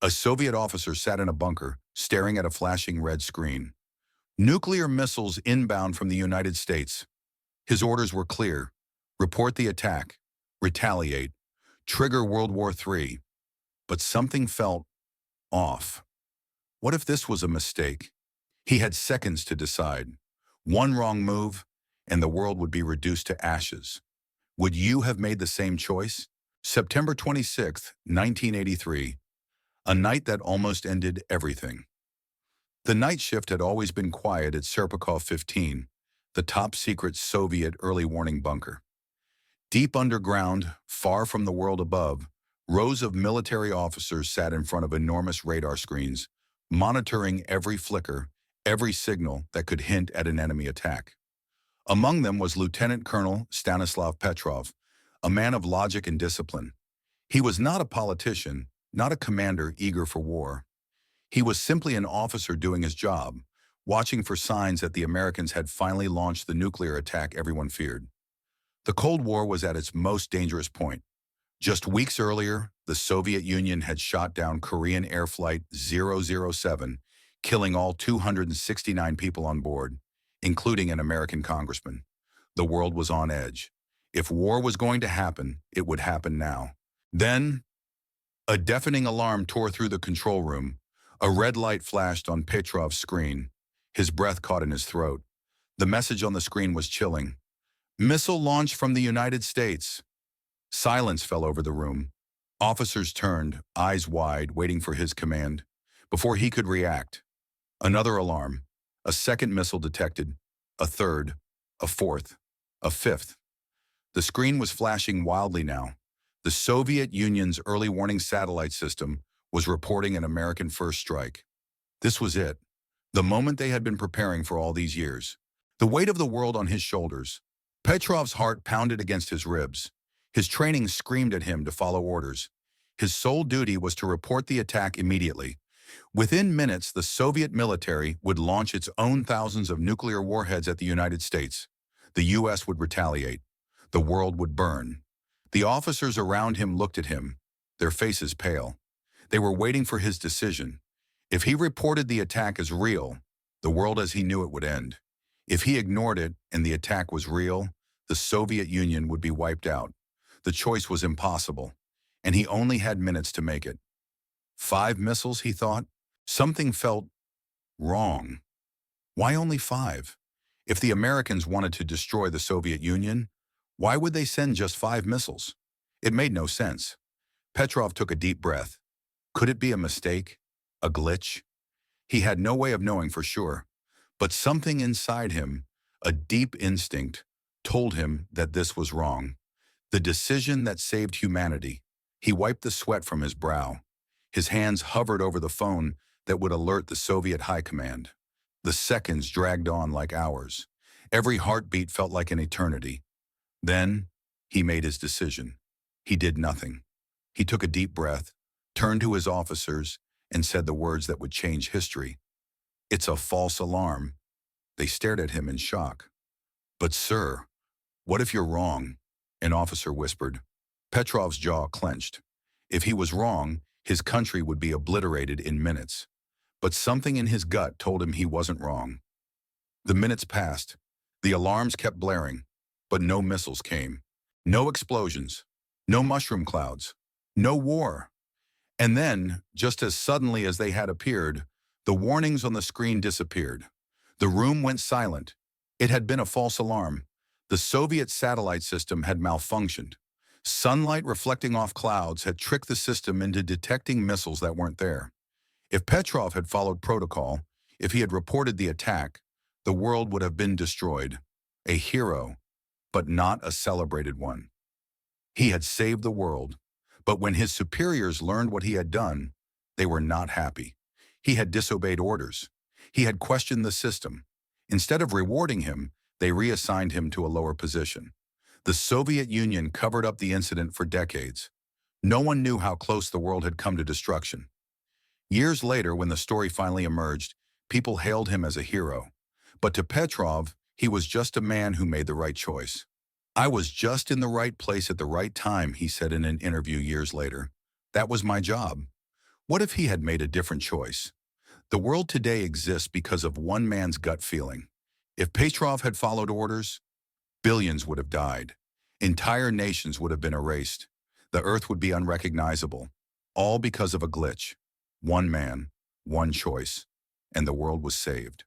A Soviet officer sat in a bunker, staring at a flashing red screen. Nuclear missiles inbound from the United States. His orders were clear. Report the attack. Retaliate. Trigger World War III. But something felt off. What if this was a mistake? He had seconds to decide. One wrong move, and the world would be reduced to ashes. Would you have made the same choice? September 26, 1983. A night that almost ended everything. The night shift had always been quiet at Serpukhov 15, the top-secret Soviet early warning bunker. Deep underground, far from the world above, rows of military officers sat in front of enormous radar screens, monitoring every flicker, every signal that could hint at an enemy attack. Among them was Lieutenant Colonel Stanislav Petrov, a man of logic and discipline. He was not a politician, not a commander eager for war. He was simply an officer doing his job, watching for signs that the Americans had finally launched the nuclear attack everyone feared. The Cold War was at its most dangerous point. Just weeks earlier, the Soviet Union had shot down Korean Air Flight 007, killing all 269 people on board, including an American congressman. The world was on edge. If war was going to happen, it would happen now. Then, a deafening alarm tore through the control room. A red light flashed on Petrov's screen. His breath caught in his throat. The message on the screen was chilling. Missile launched from the United States. Silence fell over the room. Officers turned, eyes wide, waiting for his command. Before he could react, another alarm. A second missile detected. A third. A fourth. A fifth. The screen was flashing wildly now. The Soviet Union's early warning satellite system was reporting an American first strike. This was it. The moment they had been preparing for all these years. The weight of the world on his shoulders. Petrov's heart pounded against his ribs. His training screamed at him to follow orders. His sole duty was to report the attack immediately. Within minutes, the Soviet military would launch its own thousands of nuclear warheads at the United States. The U.S. would retaliate. The world would burn. The officers around him looked at him, their faces pale. They were waiting for his decision. If he reported the attack as real, the world as he knew it would end. If he ignored it and the attack was real, the Soviet Union would be wiped out. The choice was impossible, and he only had minutes to make it. 5 missiles, he thought. Something felt wrong. Why only 5? If the Americans wanted to destroy the Soviet Union, why would they send just 5 missiles? It made no sense. Petrov took a deep breath. Could it be a mistake? A glitch? He had no way of knowing for sure, but something inside him, a deep instinct, told him that this was wrong. The decision that saved humanity. He wiped the sweat from his brow. His hands hovered over the phone that would alert the Soviet High Command. The seconds dragged on like hours. Every heartbeat felt like an eternity. Then, he made his decision. He did nothing. He took a deep breath, turned to his officers, and said the words that would change history. It's a false alarm. They stared at him in shock. But sir, what if you're wrong? An officer whispered. Petrov's jaw clenched. If he was wrong, his country would be obliterated in minutes. But something in his gut told him he wasn't wrong. The minutes passed. The alarms kept blaring, but no missiles came. No explosions. No mushroom clouds. No war. And then, just as suddenly as they had appeared, the warnings on the screen disappeared. The room went silent. It had been a false alarm. The Soviet satellite system had malfunctioned. Sunlight reflecting off clouds had tricked the system into detecting missiles that weren't there. If Petrov had followed protocol, if he had reported the attack, the world would have been destroyed. A hero, but not a celebrated one. He had saved the world, but when his superiors learned what he had done, they were not happy. He had disobeyed orders. He had questioned the system. Instead of rewarding him, they reassigned him to a lower position. The Soviet Union covered up the incident for decades. No one knew how close the world had come to destruction. Years later, when the story finally emerged, people hailed him as a hero. But to Petrov, he was just a man who made the right choice. I was just in the right place at the right time, he said in an interview years later. That was my job. What if he had made a different choice? The world today exists because of one man's gut feeling. If Petrov had followed orders, billions would have died. Entire nations would have been erased. The earth would be unrecognizable. All because of a glitch. One man, one choice, and the world was saved.